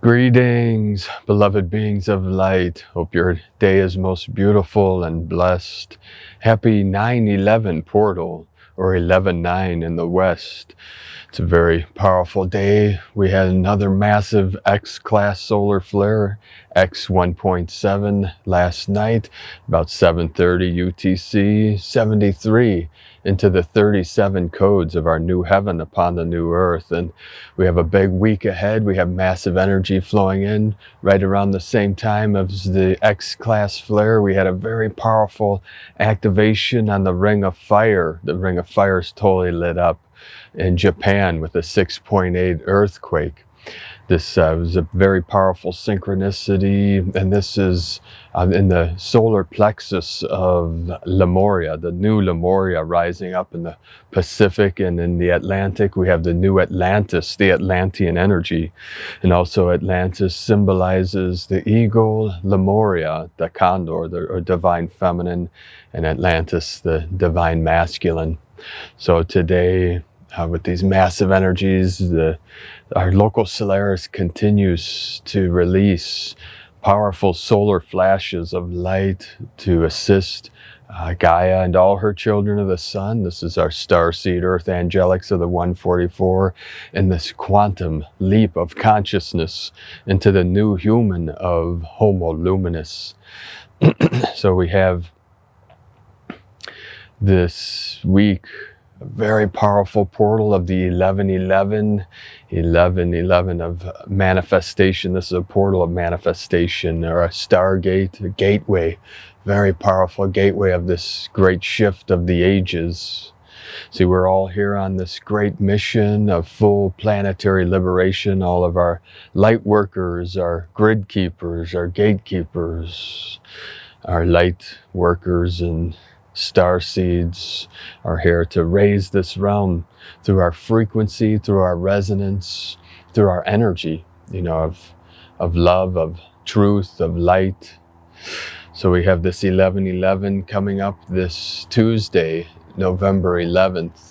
Greetings, beloved beings of light. Hope your day is most beautiful and blessed. Happy 9/11 portal, or 11/9 in the West. It's a very powerful day. We had another massive X-class solar flare, X 1.7, last night, about 7:30 UTC, 73 into the 37 codes of our new heaven upon the new earth. And we have a big week ahead. We have massive energy flowing in right around the same time as the X-class flare. We had a very powerful activation on the Ring of Fire. The Ring of Fire is totally lit up in Japan with a 6.8 earthquake. This was a very powerful synchronicity, and this is in the solar plexus of Lemuria, the new Lemuria rising up in the Pacific and in the Atlantic. We have the new Atlantis, the Atlantean energy, and also Atlantis symbolizes the eagle, Lemuria, the Condor, or divine feminine, and Atlantis, the divine masculine. So today, with these massive energies, our local Solaris continues to release powerful solar flashes of light to assist Gaia and all her children of the sun. This is our starseed earth angelics of the 144 in this quantum leap of consciousness into the new human of Homo Luminous. So we have this week a very powerful portal of the 11/11, 11/11 of manifestation. This is a portal of manifestation, or a Stargate, a gateway, very powerful gateway of this great shift of the ages. See, we're all here on this great mission of full planetary liberation. All of our light workers, our grid keepers, our gatekeepers, our light workers and star seeds are here to raise this realm through our frequency, through our resonance, through our energy, of love, of truth, of light. So we have this 11/11 coming up this Tuesday, November 11th.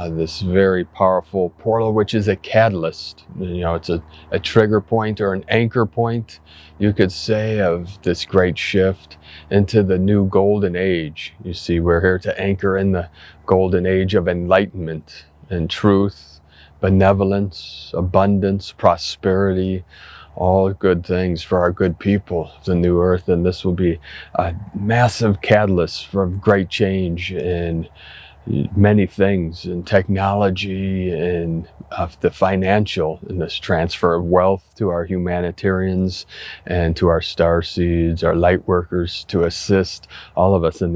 This very powerful portal, which is a catalyst. It's a trigger point or an anchor point, you could say, of this great shift into the new golden age. You see, we're here to anchor in the golden age of enlightenment and truth, benevolence, abundance, prosperity, all good things for our good people of the new earth. And this will be a massive catalyst for great change in many things, in technology and the financial, in this transfer of wealth to our humanitarians and to our star seeds, our light workers, to assist all of us in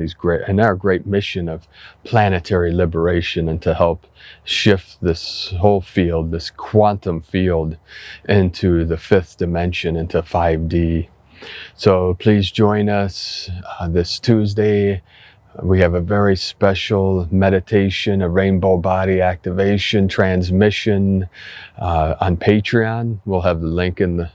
our great mission of planetary liberation, and to help shift this whole field, this quantum field, into the fifth dimension, into 5D. So please join us this Tuesday. We have a very special meditation, a rainbow body activation transmission on Patreon. We'll have the link in the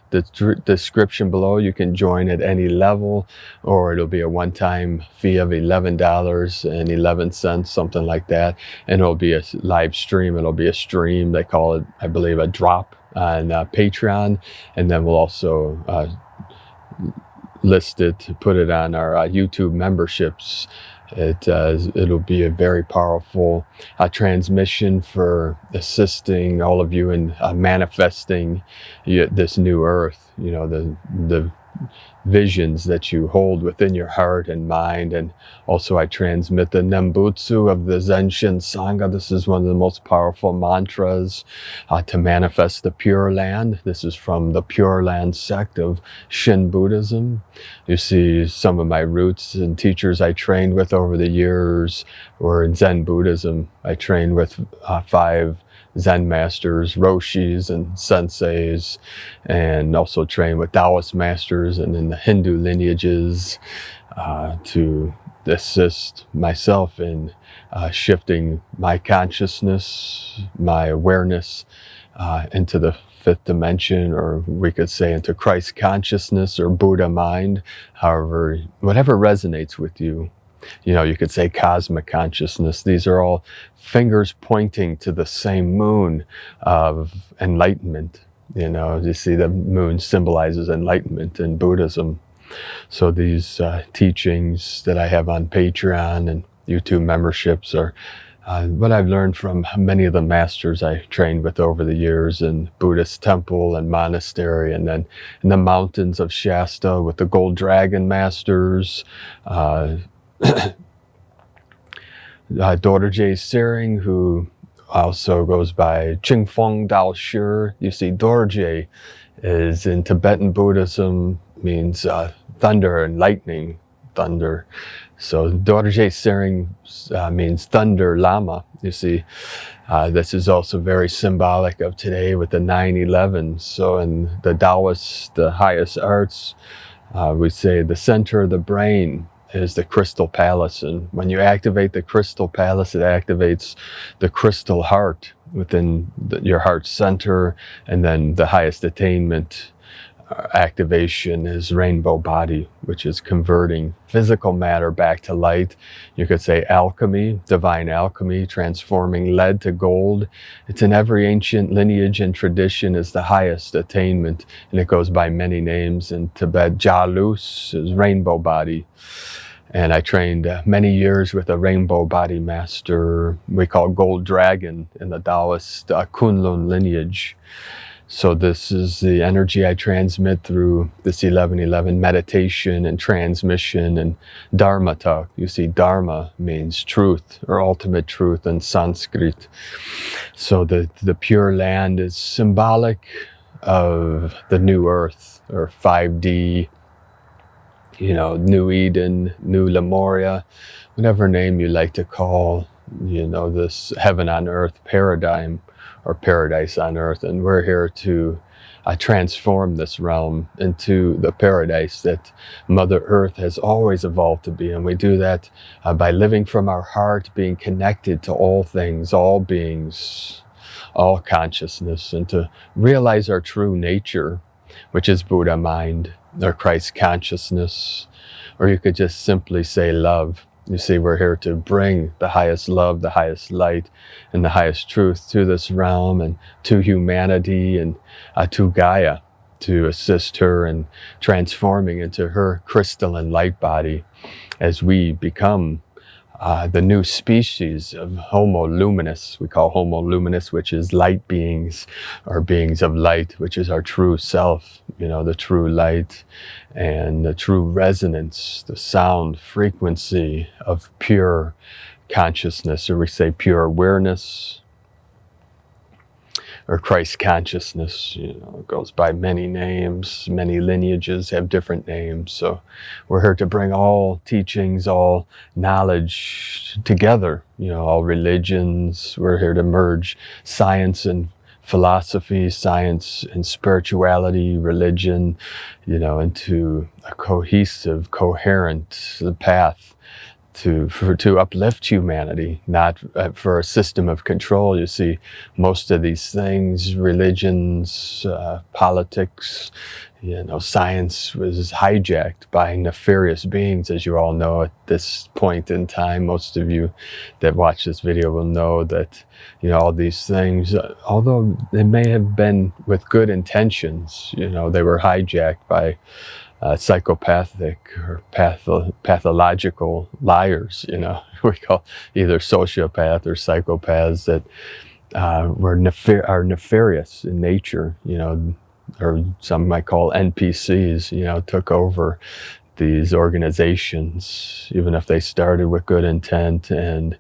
description below. You can join at any level, or it'll be a one-time fee of $11.11, something like that. And it'll be a live stream. It'll be a stream. They call it, I believe, a drop on Patreon. And then we'll also list it, put it on our YouTube memberships. It'll be a very powerful transmission for assisting all of you in manifesting this new earth, the visions that you hold within your heart and mind. And also I transmit the Nembutsu of the Zenshin Sangha. This is one of the most powerful mantras to manifest the Pure Land. This is from the Pure Land sect of Shin Buddhism. You see, some of my roots and teachers I trained with over the years were in Zen Buddhism. I trained with 5 Zen masters, Roshis and senseis, and also trained with Taoist masters and in the Hindu lineages to assist myself in shifting my consciousness, my awareness into the fifth dimension, or we could say into Christ consciousness or Buddha mind, however, whatever resonates with you. You could say cosmic consciousness. These are all fingers pointing to the same moon of enlightenment, You see the moon symbolizes enlightenment in Buddhism. So these teachings that I have on Patreon and YouTube memberships are what I've learned from many of the masters I trained with over the years in Buddhist temple and monastery, and then in the mountains of Shasta with the Gold Dragon masters, Dorje Sering, who also goes by Qingfeng Dao Shi. You see, Dorje is in Tibetan Buddhism, means thunder and lightning, thunder. So Dorje Sering means thunder Lama. You see, this is also very symbolic of today with the 9/11. So in the Taoist, the highest arts, we say the center of the brain is the crystal palace. And when you activate the crystal palace, it activates the crystal heart within your heart center. And then the highest attainment activation is rainbow body, which is converting physical matter back to light. You could say alchemy, divine alchemy, transforming lead to gold. It's in every ancient lineage and tradition is the highest attainment, and it goes by many names. In Tibet, Jalus is rainbow body. And I trained many years with a rainbow body master we call Gold Dragon in the Taoist Kunlun lineage. So this is the energy I transmit through this 1111 meditation and transmission and Dharma talk. You see, Dharma means truth or ultimate truth in Sanskrit. So the Pure Land is symbolic of the new earth or 5D, New Eden, New Lemuria, whatever name you like to call, this heaven on earth paradigm or paradise on earth. And we're here to transform this realm into the paradise that Mother Earth has always evolved to be. And we do that by living from our heart, being connected to all things, all beings, all consciousness, and to realize our true nature, which is Buddha mind or Christ consciousness, or you could just simply say love. You see, we're here to bring the highest love, the highest light, and the highest truth to this realm and to humanity and to Gaia, to assist her in transforming into her crystalline light body as we become the new species of Homo luminous. We call Homo luminous, which is light beings or beings of light, which is our true self, the true light and the true resonance, the sound frequency of pure consciousness, or we say pure awareness, or Christ consciousness. It goes by many names, many lineages have different names. So we're here to bring all teachings, all knowledge together, all religions. We're here to merge science and philosophy, science and spirituality, religion, into a cohesive, coherent path to uplift humanity, not for a system of control. You see, most of these things, religions, politics, science was hijacked by nefarious beings, as you all know at this point in time. Most of you that watch this video will know that, all these things, although they may have been with good intentions, they were hijacked by psychopathic or pathological liars, we call either sociopath or psychopaths that are nefarious in nature, or some might call NPCs, took over these organizations, even if they started with good intent, and it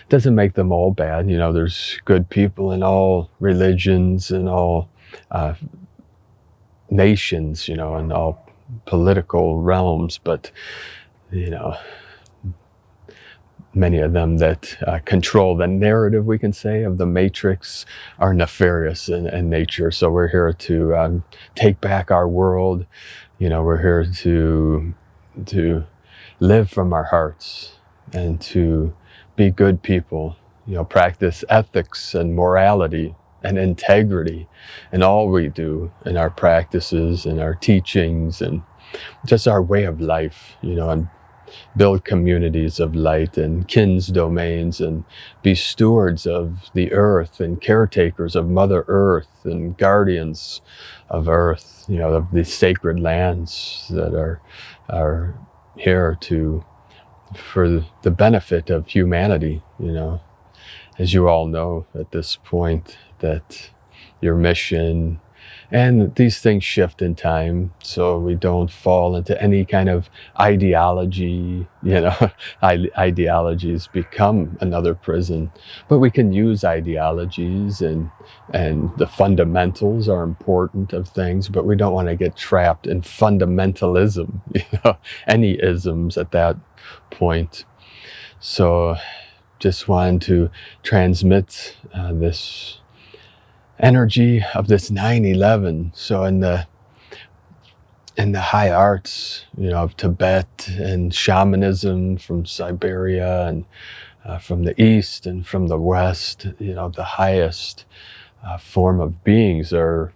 doesn't make them all bad. There's good people in all religions and all nations, and all political realms, but many of them that control the narrative, we can say, of the matrix are nefarious in nature. So we're here to take back our world. We're here to live from our hearts and to be good people, practice ethics and morality and integrity in all we do, in our practices and our teachings and just our way of life, and build communities of light and kin's domains, and be stewards of the earth and caretakers of Mother Earth and guardians of Earth, of these sacred lands that are here for the benefit of humanity. As you all know at this point, that your mission, and these things shift in time, so we don't fall into any kind of ideology. Ideologies become another prison, but we can use ideologies, and the fundamentals are important of things, but we don't want to get trapped in fundamentalism, any isms at that point. So just wanted to transmit this energy of this 9/11. So in the high arts, of Tibet and shamanism from Siberia, and from the East and from the West, the highest form of beings are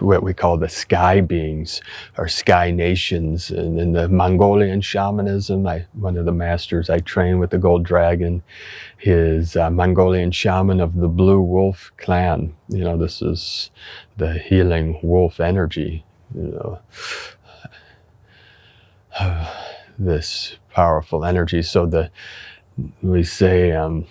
what we call the sky beings, or sky nations. And in the Mongolian shamanism, one of the masters I trained with the Gold Dragon, he is a Mongolian shaman of the Blue Wolf clan. This is the healing wolf energy, this powerful energy. So we say, in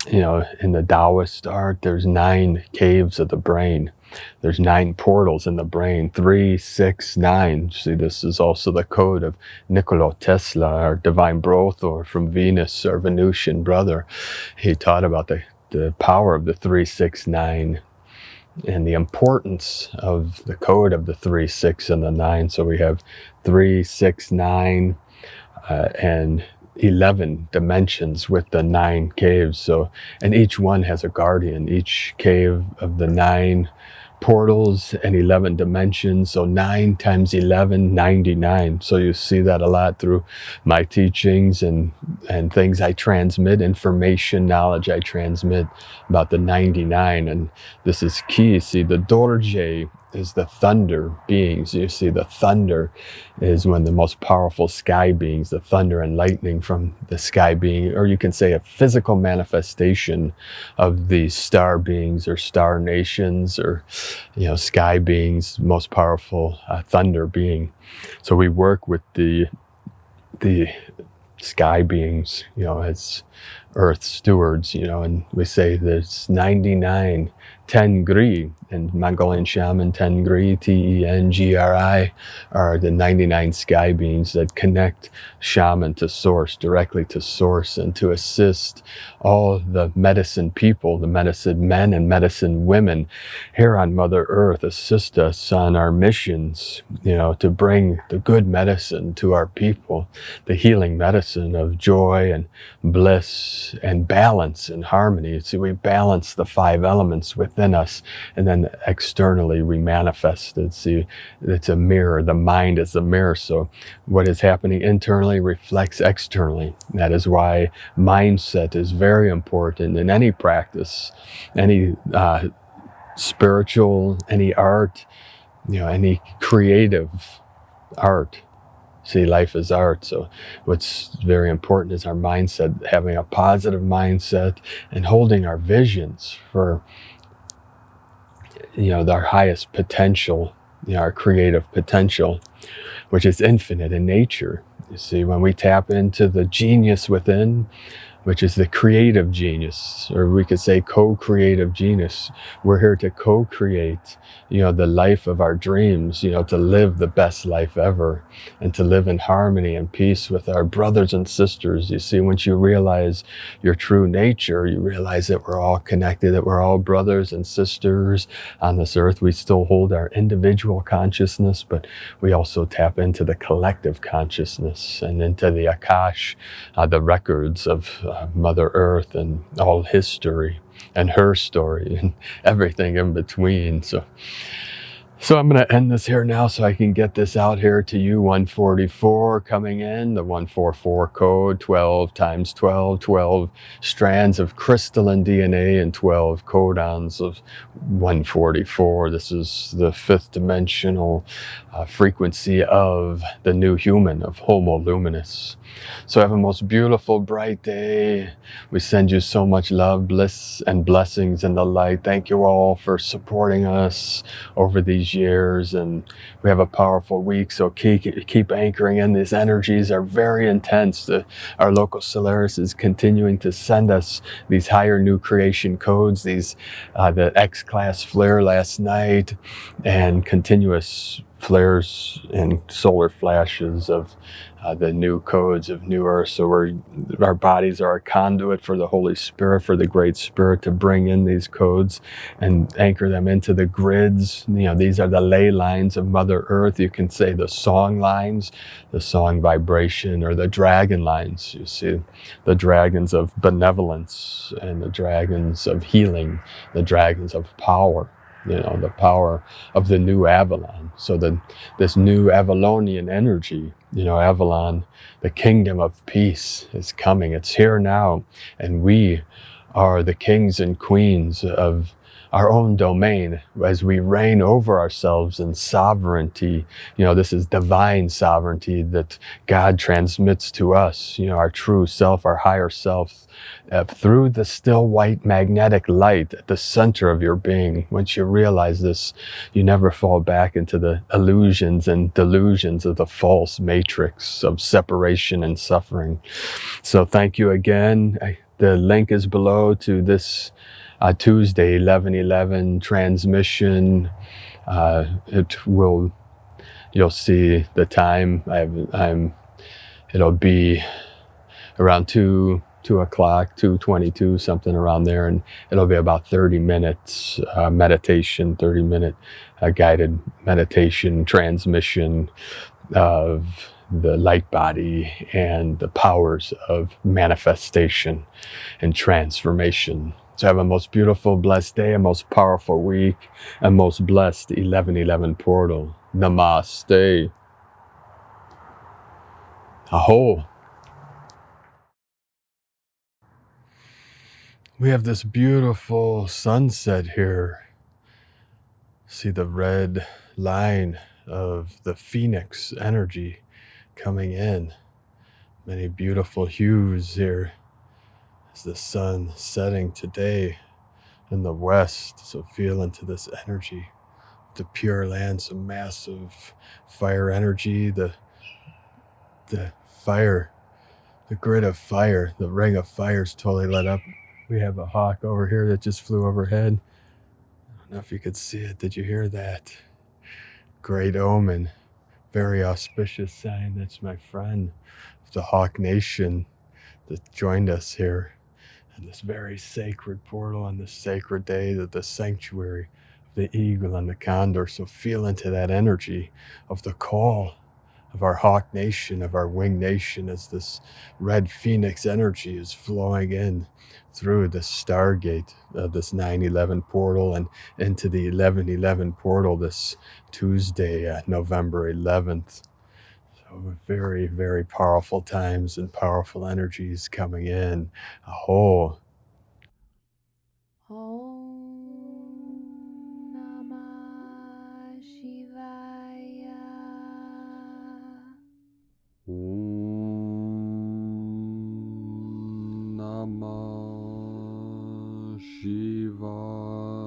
the Taoist art, there's 9 caves of the brain. There's 9 portals in the brain, 3, 6, 9. See, this is also the code of Nikola Tesla, our divine Brothor from Venus, our Venusian brother. He taught about the power of the 3, 6, 9, and the importance of the code of the 3, 6, and the 9. So we have 3, 6, 9, and 11 dimensions with the 9 caves. So, and each one has a guardian. Each cave of the 9 portals and 11 dimensions. So 9 times 11, 99. So you see that a lot through my teachings and things I transmit, information, knowledge I transmit about the 99. And this is key. See, the Dorje is the thunder beings. You see, the thunder is one of the most powerful sky beings, the thunder and lightning from the sky being, or you can say a physical manifestation of these star beings or star nations, or sky beings, most powerful thunder being. So we work with the sky beings, as earth stewards, and we say there's 99 Tengri, and Mongolian shaman Tengri, Tengri, are the 99 sky beings that connect shaman to source, directly to source, and to assist all the medicine people, the medicine men and medicine women here on Mother Earth, assist us on our missions, to bring the good medicine to our people, the healing medicine of joy and bliss and balance and harmony. See, we balance the 5 elements within us, and then externally we manifest it. See, it's a mirror. The mind is a mirror. So what is happening internally reflects externally. That is why mindset is very important in any practice, any spiritual, any art, any creative art. See, life is art. So what's very important is our mindset, having a positive mindset and holding our visions for our highest potential, our creative potential, which is infinite in nature. You see, when we tap into the genius within, which is the creative genius, or we could say co-creative genius. We're here to co-create, the life of our dreams, to live the best life ever, and to live in harmony and peace with our brothers and sisters. You see, once you realize your true nature, you realize that we're all connected, that we're all brothers and sisters on this earth. We still hold our individual consciousness, but we also tap into the collective consciousness and into the Akash, the records of Mother Earth and all history and her story and everything in between. So So I'm going to end this here now so I can get this out here to you. 144 coming in, the 144 code, 12 times 12, 12 strands of crystalline DNA and 12 codons of 144. This is the fifth dimensional frequency of the new human, of Homo Luminous. So have a most beautiful, bright day. We send you so much love, bliss, and blessings in the light. Thank you all for supporting us over these years, and we have a powerful week, so keep anchoring in. These energies are very intense. Our local Solaris is continuing to send us these higher new creation codes, these the X-class flare last night, and continuous flares and solar flashes of the new codes of New Earth. So our bodies are a conduit for the Holy Spirit, for the Great Spirit to bring in these codes and anchor them into the grids. You know, these are the ley lines of Mother Earth. You can say the song lines, the song vibration, or the dragon lines. You see the dragons of benevolence and the dragons of healing, the dragons of power. You know, the power of the new Avalon. So this new Avalonian energy, you know, Avalon, the kingdom of peace is coming. It's here now. And we are the kings and queens of our own domain as we reign over ourselves in sovereignty. You know, this is divine sovereignty that God transmits to us, you know, our true self, our higher self, through the still white magnetic light at the center of your being. Once you realize this, you never fall back into the illusions and delusions of the false matrix of separation and suffering. So thank you again. The link is below to this Tuesday 11/11 transmission. You'll see the time. It'll be around 2 o'clock, 2:22, something around there, and it'll be about 30 minutes meditation, 30-minute guided meditation transmission of the light body and the powers of manifestation and transformation. So have a most beautiful, blessed day, a most powerful week, a most blessed 11/11 portal. Namaste. Aho. We have this beautiful sunset here. See the red line of the phoenix energy coming in. Many beautiful hues here as the sun setting today in the west. So feel into this energy. The Pure Land, some massive fire energy, the fire, the grid of fire, the ring of fire is totally lit up. We have a hawk over here that just flew overhead. I don't know if you could see it. Did you hear that? Great omen, very auspicious sign. That's my friend of the Hawk Nation that joined us here in this very sacred portal on this sacred day, that the sanctuary of the eagle and the condor. So feel into that energy of the call of our Hawk Nation, of our Wing Nation, as this red phoenix energy is flowing in through the Stargate of this 9/11 portal and into the 11/11 portal this Tuesday, November 11th. So very, very powerful times and powerful energies coming in. Aho. Om Namah Shivaya. Om Namah Shivaya.